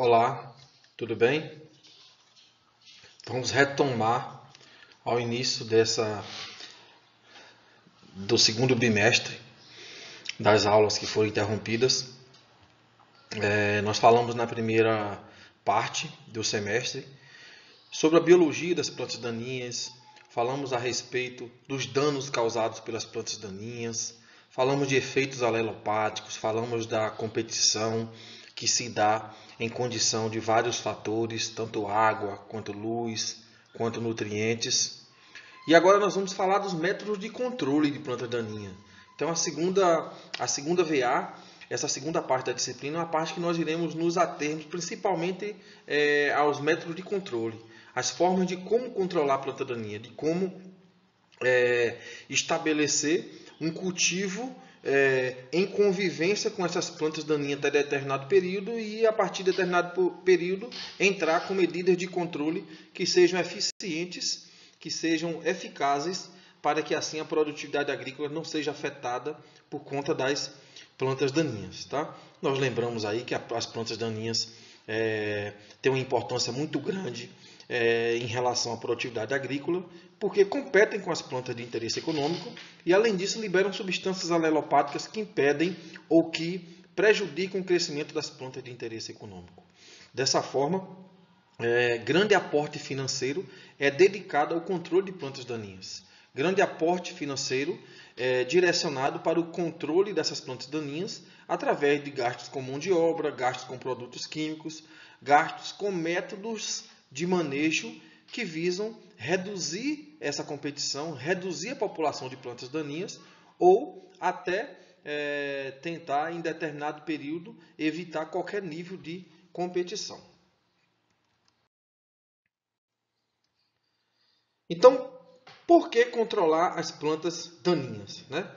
Olá, tudo bem? Vamos retomar ao início do segundo bimestre das aulas que foram interrompidas. Nós falamos na primeira parte do semestre sobre a biologia das plantas daninhas, falamos a respeito dos danos causados pelas plantas daninhas, falamos de efeitos alelopáticos, falamos da competição que se dá em condição de vários fatores, tanto água, quanto luz, quanto nutrientes. E agora nós vamos falar dos métodos de controle de planta daninha. Então a segunda VA, essa segunda parte da disciplina, é uma parte que nós iremos nos atermos principalmente aos métodos de controle, as formas de como controlar a planta daninha, de como estabelecer um cultivo em convivência com essas plantas daninhas até determinado período e, a partir de determinado período, entrar com medidas de controle que sejam eficientes, que sejam eficazes, para que assim a produtividade agrícola não seja afetada por conta das plantas daninhas. Tá? Nós lembramos aí que as plantas daninhas têm uma importância muito grande em relação à produtividade agrícola, porque competem com as plantas de interesse econômico e, além disso, liberam substâncias alelopáticas que impedem ou que prejudicam o crescimento das plantas de interesse econômico. Dessa forma, grande aporte financeiro é dedicado ao controle de plantas daninhas. Grande aporte financeiro direcionado para o controle dessas plantas daninhas através de gastos com mão de obra, gastos com produtos químicos, gastos com métodos de manejo que visam reduzir essa competição, reduzir a população de plantas daninhas ou até tentar, em determinado período, evitar qualquer nível de competição. Então, por que controlar as plantas daninhas? Né?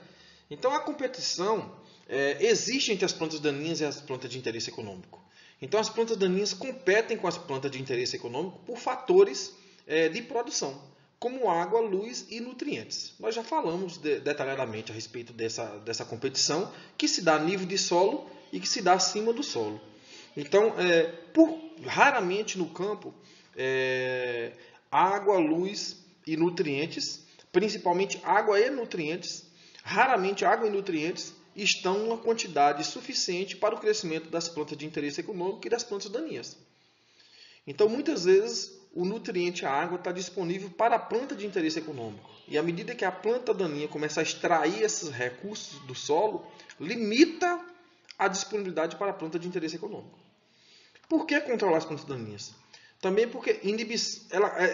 Então, a competição existe entre as plantas daninhas e as plantas de interesse econômico. Então, as plantas daninhas competem com as plantas de interesse econômico por fatores de produção, como água, luz e nutrientes. Nós já falamos detalhadamente a respeito dessa competição, que se dá a nível de solo e que se dá acima do solo. Então, raramente no campo, água, luz e nutrientes, principalmente água e nutrientes, raramente água e nutrientes estão em uma quantidade suficiente para o crescimento das plantas de interesse econômico e das plantas daninhas. Então, muitas vezes, o nutriente, a água, está disponível para a planta de interesse econômico. E à medida que a planta daninha começa a extrair esses recursos do solo, limita a disponibilidade para a planta de interesse econômico. Por que controlar as plantas daninhas? Também porque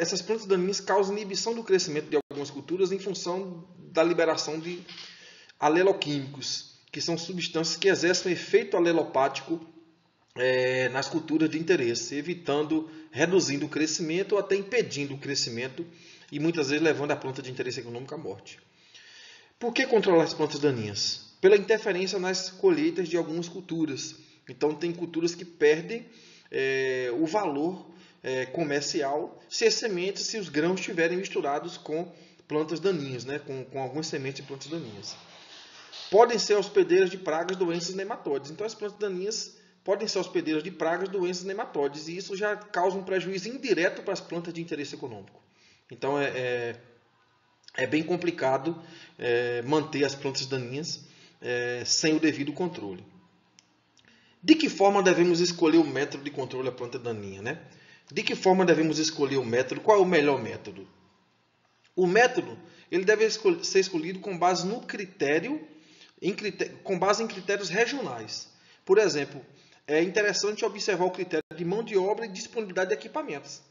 essas plantas daninhas causam inibição do crescimento de algumas culturas em função da liberação de aleloquímicos, que são substâncias que exercem um efeito alelopático nas culturas de interesse, reduzindo o crescimento ou até impedindo o crescimento e muitas vezes levando a planta de interesse econômico à morte. Por que controlar as plantas daninhas? Pela interferência nas colheitas de algumas culturas. Então, tem culturas que perdem o valor comercial se os grãos estiverem misturados com plantas daninhas, né? com algumas sementes de plantas daninhas. Podem ser hospedeiras de pragas, doenças e nematóides. Então, as plantas daninhas podem ser hospedeiras de pragas, doenças e nematóides, e isso já causa um prejuízo indireto para as plantas de interesse econômico. Então, é bem complicado manter as plantas daninhas sem o devido controle. De que forma devemos escolher o método de controle da planta daninha? Né? De que forma devemos escolher o método? Qual é o melhor método? O método ele deve ser escolhido com base no com base em critérios regionais. Por exemplo, é interessante observar o critério de mão de obra e disponibilidade de equipamentos.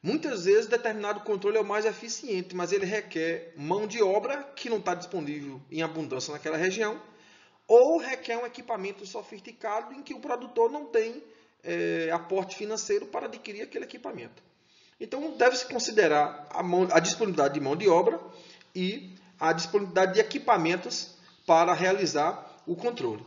Muitas vezes, determinado controle é o mais eficiente, mas ele requer mão de obra que não está disponível em abundância naquela região, ou requer um equipamento sofisticado em que o produtor não tem aporte financeiro para adquirir aquele equipamento. Então, deve-se considerar a disponibilidade de mão de obra e a disponibilidade de equipamentos para realizar o controle.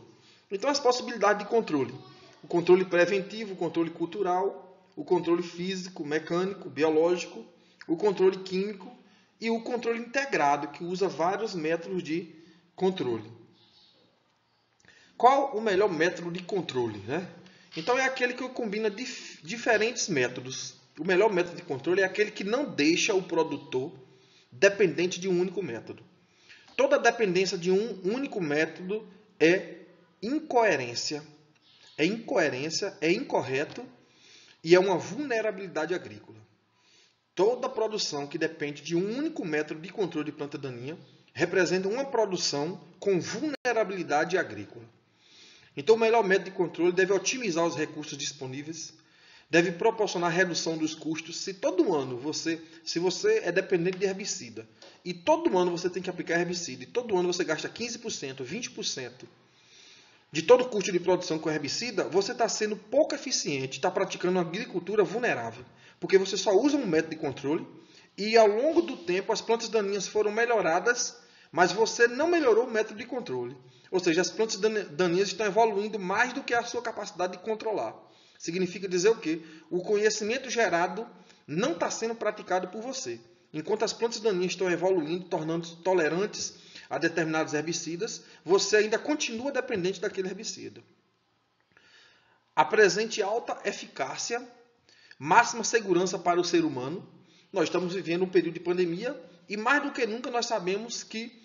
Então, as possibilidades de controle. O controle preventivo, o controle cultural, o controle físico, mecânico, biológico, o controle químico e o controle integrado, que usa vários métodos de controle. Qual o melhor método de controle? Né? Então é aquele que combina diferentes métodos. O melhor método de controle é aquele que não deixa o produtor dependente de um único método. Toda dependência de um único método é incoerência. É incoerência, é incorreto e é uma vulnerabilidade agrícola. Toda produção que depende de um único método de controle de planta daninha representa uma produção com vulnerabilidade agrícola. Então, o melhor método de controle deve otimizar os recursos disponíveis, deve proporcionar redução dos custos. Se todo ano se você é dependente de herbicida e todo ano você tem que aplicar herbicida e todo ano você gasta 15%, 20% de todo o custo de produção com herbicida, você está sendo pouco eficiente, está praticando uma agricultura vulnerável, porque você só usa um método de controle e ao longo do tempo as plantas daninhas foram melhoradas, mas você não melhorou o método de controle. Ou seja, as plantas daninhas estão evoluindo mais do que a sua capacidade de controlar. Significa dizer o quê? O conhecimento gerado não está sendo praticado por você. Enquanto as plantas daninhas estão evoluindo, tornando-se tolerantes a determinados herbicidas, você ainda continua dependente daquele herbicida. Apresente alta eficácia, máxima segurança para o ser humano. Nós estamos vivendo um período de pandemia e mais do que nunca nós sabemos que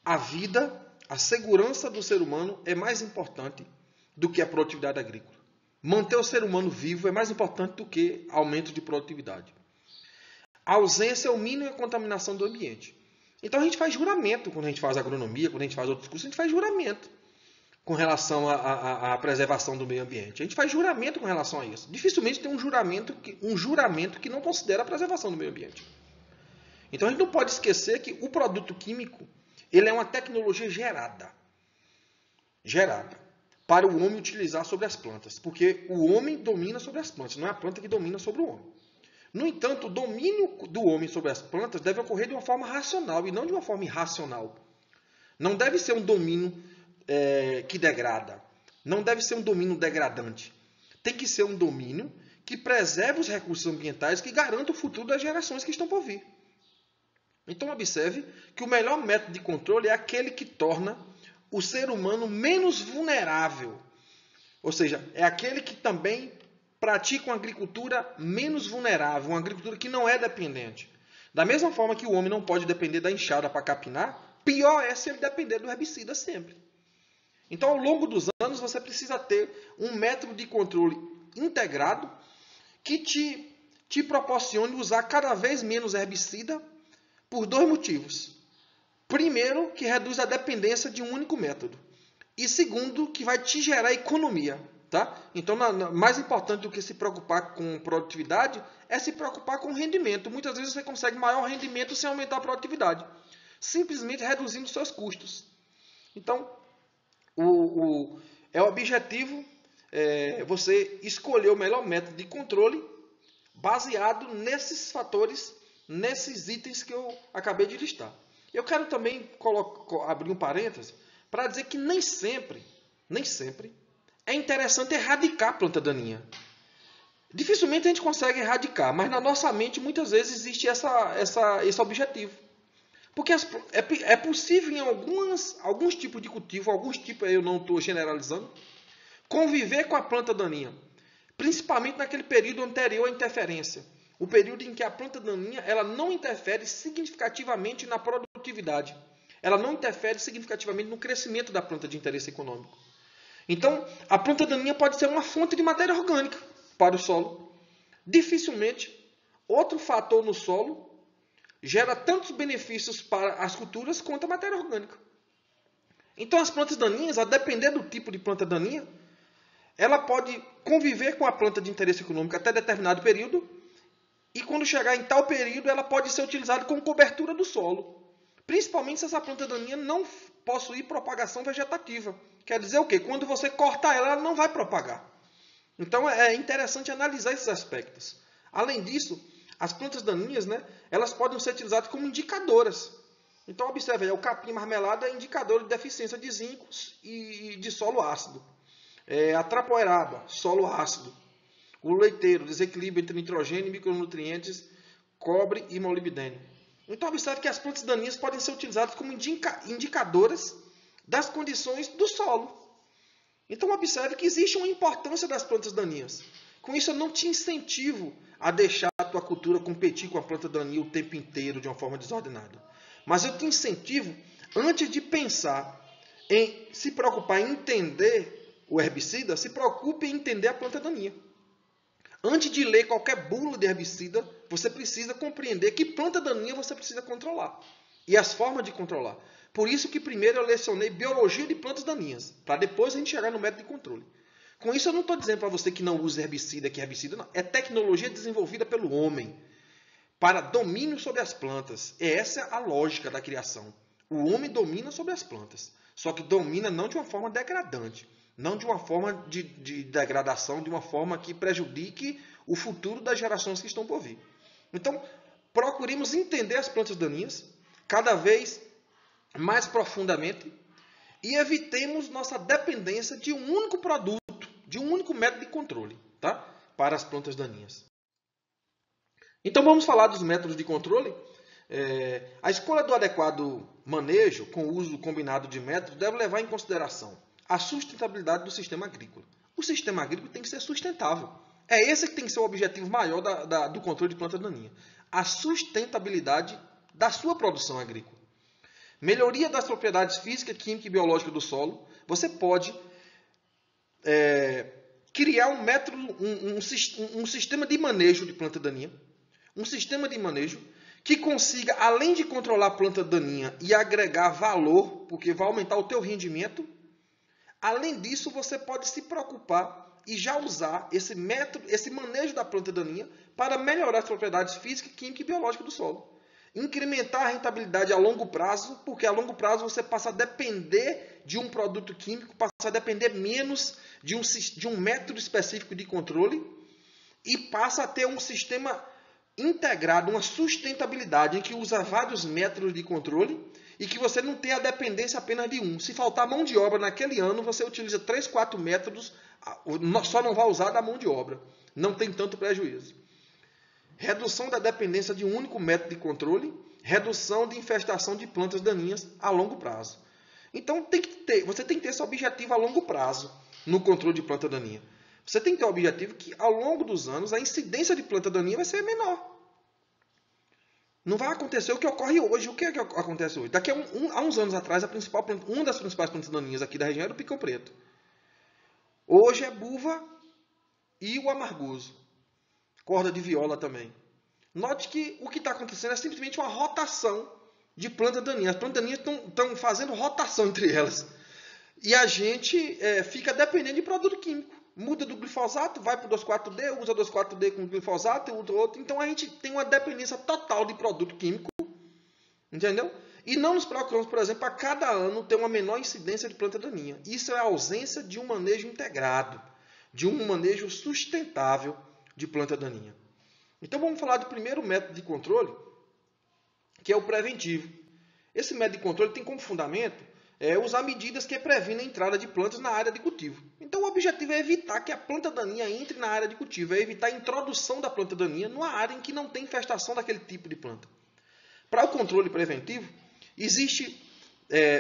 a vida, a segurança do ser humano é mais importante do que a produtividade agrícola. Manter o ser humano vivo é mais importante do que aumento de produtividade. A ausência é o mínimo e a contaminação do ambiente. Então a gente faz juramento quando a gente faz agronomia, quando a gente faz outros cursos, a gente faz juramento com relação à preservação do meio ambiente. A gente faz juramento com relação a isso. Dificilmente tem um juramento que não considera a preservação do meio ambiente. Então a gente não pode esquecer que o produto químico ele é uma tecnologia gerada para o homem utilizar sobre as plantas, porque o homem domina sobre as plantas, não é a planta que domina sobre o homem. No entanto, o domínio do homem sobre as plantas deve ocorrer de uma forma racional e não de uma forma irracional. Não deve ser um domínio que degrada. Não deve ser um domínio degradante. Tem que ser um domínio que preserve os recursos ambientais, que garanta o futuro das gerações que estão por vir. Então, observe que o melhor método de controle é aquele que torna o ser humano menos vulnerável. Ou seja, é aquele que também pratica uma agricultura menos vulnerável, uma agricultura que não é dependente. Da mesma forma que o homem não pode depender da enxada para capinar, pior é se ele depender do herbicida sempre. Então, ao longo dos anos, você precisa ter um método de controle integrado que te proporcione usar cada vez menos herbicida por dois motivos. Primeiro, que reduz a dependência de um único método. E segundo, que vai te gerar economia. Tá? Então, mais importante do que se preocupar com produtividade é se preocupar com rendimento. Muitas vezes você consegue maior rendimento sem aumentar a produtividade, simplesmente reduzindo seus custos. Então, o objetivo é você escolher o melhor método de controle baseado nesses fatores, nesses itens que eu acabei de listar. Eu quero também abrir um parêntese para dizer que nem sempre é interessante erradicar a planta daninha. Dificilmente a gente consegue erradicar, mas na nossa mente muitas vezes existe esse objetivo. Porque é possível em alguns tipos de cultivo, alguns tipos eu não estou generalizando, conviver com a planta daninha. Principalmente naquele período anterior à interferência. O período em que a planta daninha ela não interfere significativamente na produtividade. Ela não interfere significativamente no crescimento da planta de interesse econômico. Então, a planta daninha pode ser uma fonte de matéria orgânica para o solo. Dificilmente, outro fator no solo gera tantos benefícios para as culturas quanto a matéria orgânica. Então, as plantas daninhas, a depender do tipo de planta daninha, ela pode conviver com a planta de interesse econômico até determinado período e quando chegar em tal período, ela pode ser utilizada como cobertura do solo. Principalmente se essa planta daninha não possuir propagação vegetativa. Quer dizer o quê? Quando você cortar ela, ela não vai propagar. Então é interessante analisar esses aspectos. Além disso, as plantas daninhas, elas podem ser utilizadas como indicadoras. Então observe aí, o capim marmelada é indicador de deficiência de zinco e de solo ácido. A trapoeraba, solo ácido. O leiteiro, desequilíbrio entre nitrogênio e micronutrientes, cobre e molibdênio. Então observe que as plantas daninhas podem ser utilizadas como indicadoras das condições do solo. Então observe que existe uma importância das plantas daninhas. Com isso eu não te incentivo a deixar a tua cultura competir com a planta daninha o tempo inteiro de uma forma desordenada. Mas eu te incentivo, antes de pensar em se preocupar em entender o herbicida, se preocupe em entender a planta daninha. Antes de ler qualquer bula de herbicida, você precisa compreender que planta daninha você precisa controlar. E as formas de controlar. Por isso que primeiro eu lecionei biologia de plantas daninhas, para depois a gente chegar no método de controle. Com isso eu não estou dizendo para você que não use herbicida, que herbicida não. É tecnologia desenvolvida pelo homem para domínio sobre as plantas. Essa é a lógica da criação. O homem domina sobre as plantas, só que domina não de uma forma degradante, não de uma forma de degradação, de uma forma que prejudique o futuro das gerações que estão por vir. Então, procuremos entender as plantas daninhas cada vez mais profundamente e evitemos nossa dependência de um único produto, de um único método de controle, tá? Para as plantas daninhas. Então vamos falar dos métodos de controle. A escolha do adequado manejo com o uso combinado de métodos deve levar em consideração a sustentabilidade do sistema agrícola. O sistema agrícola tem que ser sustentável. É esse que tem que ser o objetivo maior do controle de planta daninha. A sustentabilidade da sua produção agrícola. Melhoria das propriedades física, química e biológica do solo. Você pode criar um método, um sistema de manejo de planta daninha. Um sistema de manejo que consiga, além de controlar a planta daninha e agregar valor, porque vai aumentar o teu rendimento, além disso, você pode se preocupar e já usar esse método, esse manejo da planta daninha para melhorar as propriedades físicas, químicas e biológicas do solo. Incrementar a rentabilidade a longo prazo, porque a longo prazo você passa a depender de um produto químico, passa a depender menos de um método específico de controle e passa a ter um sistema integrado, uma sustentabilidade em que usa vários métodos de controle e que você não tem a dependência apenas de um. Se faltar mão de obra naquele ano, você utiliza 3, 4 métodos, só não vai usar da mão de obra. Não tem tanto prejuízo. Redução da dependência de um único método de controle, redução de infestação de plantas daninhas a longo prazo. Então você tem que ter esse objetivo a longo prazo no controle de planta daninha. Você tem que ter o objetivo que, ao longo dos anos, a incidência de planta daninha vai ser menor. Não vai acontecer o que ocorre hoje. O que é que acontece hoje? Daqui a uns anos atrás, uma das principais plantas daninhas aqui da região era o picão preto. Hoje é buva e o amargoso. Corda de viola também. Note que o que está acontecendo é simplesmente uma rotação de plantas daninhas. As plantas daninhas estão fazendo rotação entre elas. E a gente fica dependendo de produto químico. Muda do glifosato, vai para o 2,4-D, usa 2,4-D com glifosato, usa outro. Então a gente tem uma dependência total de produto químico. Entendeu? E não nos preocupamos, por exemplo, a cada ano ter uma menor incidência de planta daninha. Isso é a ausência de um manejo integrado, de um manejo sustentável de planta daninha. Então vamos falar do primeiro método de controle, que é o preventivo. Esse método de controle tem como fundamento usar medidas que previnem a entrada de plantas na área de cultivo. Então o objetivo é evitar que a planta daninha entre na área de cultivo, é evitar a introdução da planta daninha numa área em que não tem infestação daquele tipo de planta. Para o controle preventivo, existem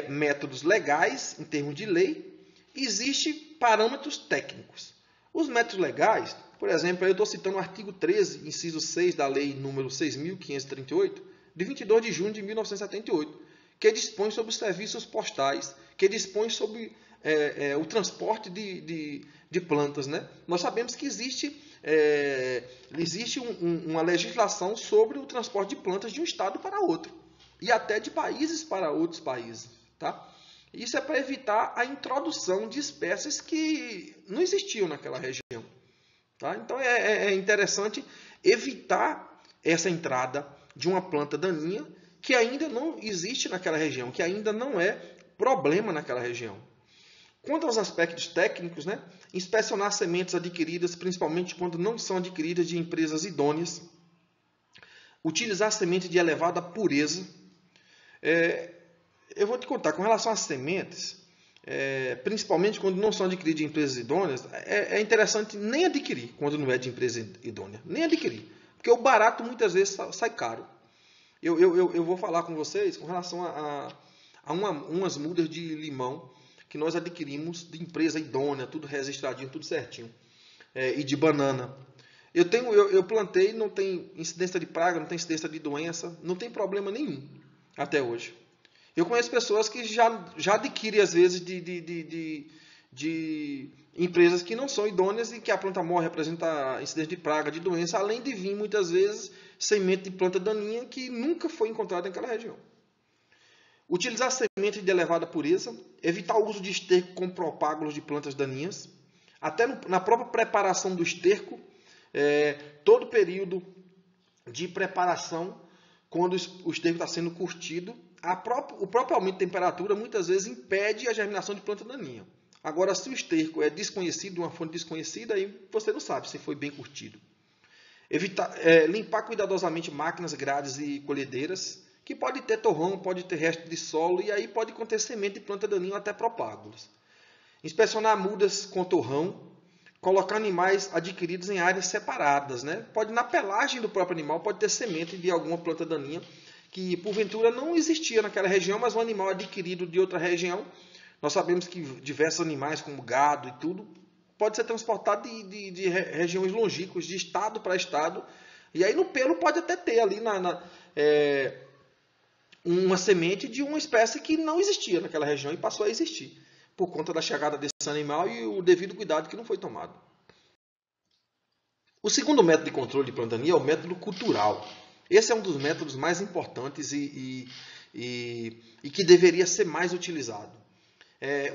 métodos legais, em termos de lei, e existem parâmetros técnicos. Os métodos legais, por exemplo, eu estou citando o artigo 13, inciso 6 da lei número 6.538, de 22 de junho de 1978, que dispõe sobre os serviços postais, que dispõe sobre o transporte de plantas. Né? Nós sabemos que existe uma legislação sobre o transporte de plantas de um estado para outro, e até de países para outros países. Tá? Isso é para evitar a introdução de espécies que não existiam naquela região. Tá? Então é interessante evitar essa entrada de uma planta daninha que ainda não existe naquela região, que ainda não é problema naquela região. Quanto aos aspectos técnicos, né, inspecionar sementes adquiridas, principalmente quando não são adquiridas de empresas idôneas, utilizar sementes de elevada pureza. Eu vou te contar, com relação às sementes, principalmente quando não são adquiridas de empresas idôneas, é interessante nem adquirir quando não é de empresa idônea. Nem adquirir, porque o barato muitas vezes sai caro. Eu vou falar com vocês com relação a umas mudas de limão que nós adquirimos de empresa idônea, tudo registradinho, tudo certinho, e de banana. Eu plantei, não tem incidência de praga, não tem incidência de doença, não tem problema nenhum até hoje. Eu conheço pessoas que já adquirem, às vezes, de empresas que não são idôneas e que a planta morre, apresenta incidência de praga, de doença, além de vir, muitas vezes, semente de planta daninha que nunca foi encontrada naquela região. Utilizar semente de elevada pureza, evitar o uso de esterco com propágulos de plantas daninhas, até na própria preparação do esterco, todo período de preparação, quando o esterco está sendo curtido, o próprio aumento de temperatura muitas vezes impede a germinação de planta daninha. Agora, se o esterco é desconhecido, uma fonte desconhecida, aí você não sabe se foi bem curtido. Limpar cuidadosamente máquinas, grades e colhedeiras, que pode ter torrão, pode ter resto de solo, e aí pode conter semente de planta daninha ou até propágulos. Inspecionar mudas com torrão, colocar animais adquiridos em áreas separadas, né? Pode, na pelagem do próprio animal, pode ter semente de alguma planta daninha, que porventura não existia naquela região, mas um animal adquirido de outra região. Nós sabemos que diversos animais, como gado e tudo, pode ser transportado de regiões longínquas, de estado para estado. E aí no pelo pode até ter ali uma semente de uma espécie que não existia naquela região e passou a existir, por conta da chegada desse animal e o devido cuidado que não foi tomado. O segundo método de controle de planta daninha é o método cultural. Esse é um dos métodos mais importantes e que deveria ser mais utilizado.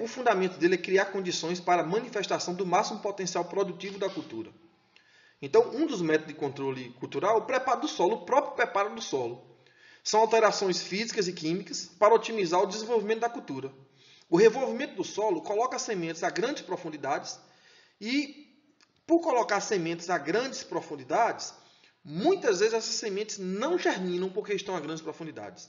O fundamento dele é criar condições para a manifestação do máximo potencial produtivo da cultura. Então, um dos métodos de controle cultural é o preparo do solo, o próprio preparo do solo. São alterações físicas e químicas para otimizar o desenvolvimento da cultura. O revolvimento do solo coloca sementes a grandes profundidades e, por colocar sementes a grandes profundidades, muitas vezes essas sementes não germinam porque estão a grandes profundidades.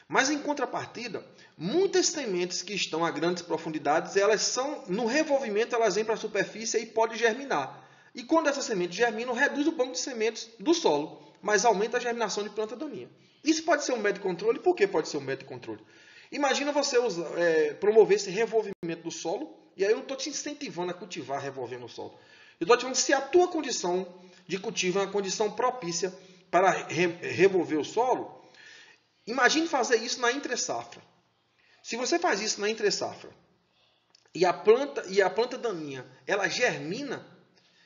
Mas, em contrapartida, muitas sementes que estão a grandes profundidades, elas são, no revolvimento, elas vêm para a superfície e podem germinar. E quando essas sementes germinam, reduz o banco de sementes do solo, mas aumenta a germinação de planta daninha. Isso pode ser um método de controle. Por que pode ser um método de controle? Imagina você promover esse revolvimento do solo, e aí eu não estou te incentivando a cultivar revolvendo o solo. Eu estou te falando se a tua condição de cultivo é uma condição propícia para revolver o solo. Imagine fazer isso na entre-safra. Se você faz isso na entre-safra e a planta daninha ela germina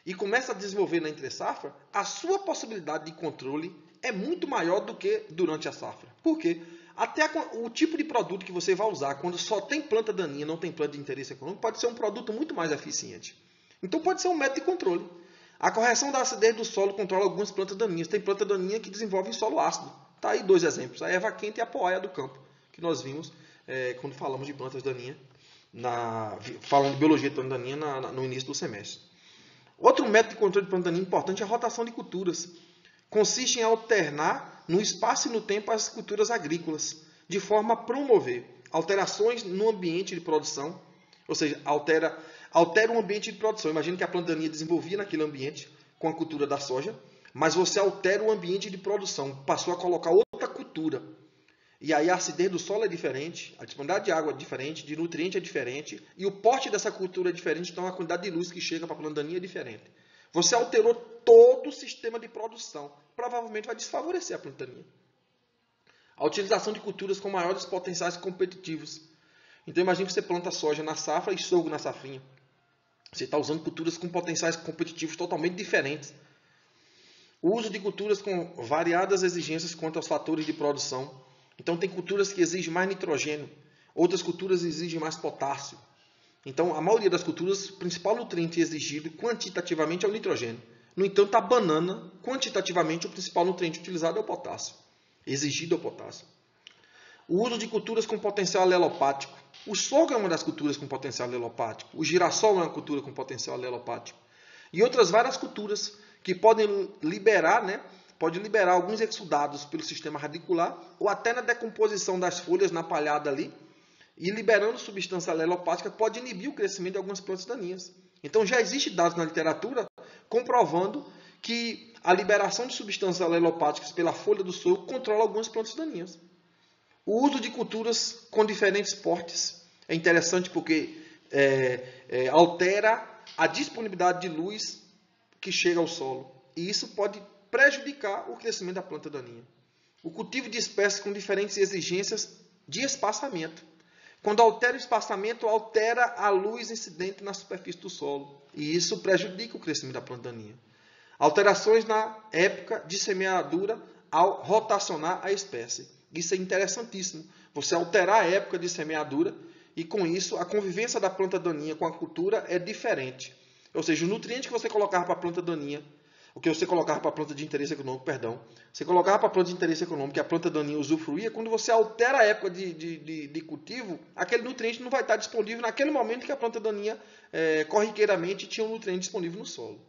e começa a desenvolver na entre-safra, a sua possibilidade de controle é muito maior do que durante a safra. Por quê? Até o tipo de produto que você vai usar quando só tem planta daninha, não tem planta de interesse econômico, pode ser um produto muito mais eficiente. Então pode ser um método de controle. A correção da acidez do solo controla algumas plantas daninhas. Tem planta daninha que desenvolve em solo ácido. Tá aí dois exemplos, a erva quente e a poaia do campo, que nós vimos quando falamos de plantas daninhas, falando de biologia de planta daninha no início do semestre. Outro método de controle de planta daninha importante é a rotação de culturas. Consiste em alternar no espaço e no tempo as culturas agrícolas, de forma a promover alterações no ambiente de produção, ou seja, altera o ambiente de produção. Imagina que a planta daninha desenvolvia naquele ambiente com a cultura da soja, mas você altera o ambiente de produção, passou a colocar outra cultura. E aí a acidez do solo é diferente, a disponibilidade de água é diferente, de nutriente é diferente, e o porte dessa cultura é diferente, então a quantidade de luz que chega para a planta daninha é diferente. Você alterou todo o sistema de produção, provavelmente vai desfavorecer a planta daninha. A utilização de culturas com maiores potenciais competitivos. Então imagine que você planta soja na safra e sorgo na safrinha. Você está usando culturas com potenciais competitivos totalmente diferentes. O uso de culturas com variadas exigências quanto aos fatores de produção. Então, tem culturas que exigem mais nitrogênio, outras culturas exigem mais potássio. Então, a maioria das culturas, o principal nutriente exigido quantitativamente é o nitrogênio. No entanto, a banana, quantitativamente, o principal nutriente utilizado é o potássio. Exigido é o potássio. O uso de culturas com potencial alelopático. O sorgo é uma das culturas com potencial alelopático. O girassol é uma cultura com potencial alelopático. E outras várias culturas que podem liberar, alguns exudados pelo sistema radicular ou até na decomposição das folhas na palhada ali, e liberando substância alelopática pode inibir o crescimento de algumas plantas daninhas. Então já existe dados na literatura comprovando que a liberação de substâncias alelopáticas pela folha do sorgo controla algumas plantas daninhas. O uso de culturas com diferentes portes É interessante porque altera a disponibilidade de luz que chega ao solo. E isso pode prejudicar o crescimento da planta daninha. O cultivo de espécies com diferentes exigências de espaçamento. Quando altera o espaçamento, altera a luz incidente na superfície do solo. E isso prejudica o crescimento da planta daninha. Alterações na época de semeadura ao rotacionar a espécie. Isso é interessantíssimo. Você alterar a época de semeadura e, com isso, a convivência da planta daninha com a cultura é diferente. Ou seja, o nutriente que você colocava para a planta daninha, o que você colocava para a planta de interesse econômico, você colocava para a planta de interesse econômico e a planta daninha usufruía, quando você altera a época de cultivo, aquele nutriente não vai estar disponível naquele momento que a planta daninha corriqueiramente tinha um nutriente disponível no solo.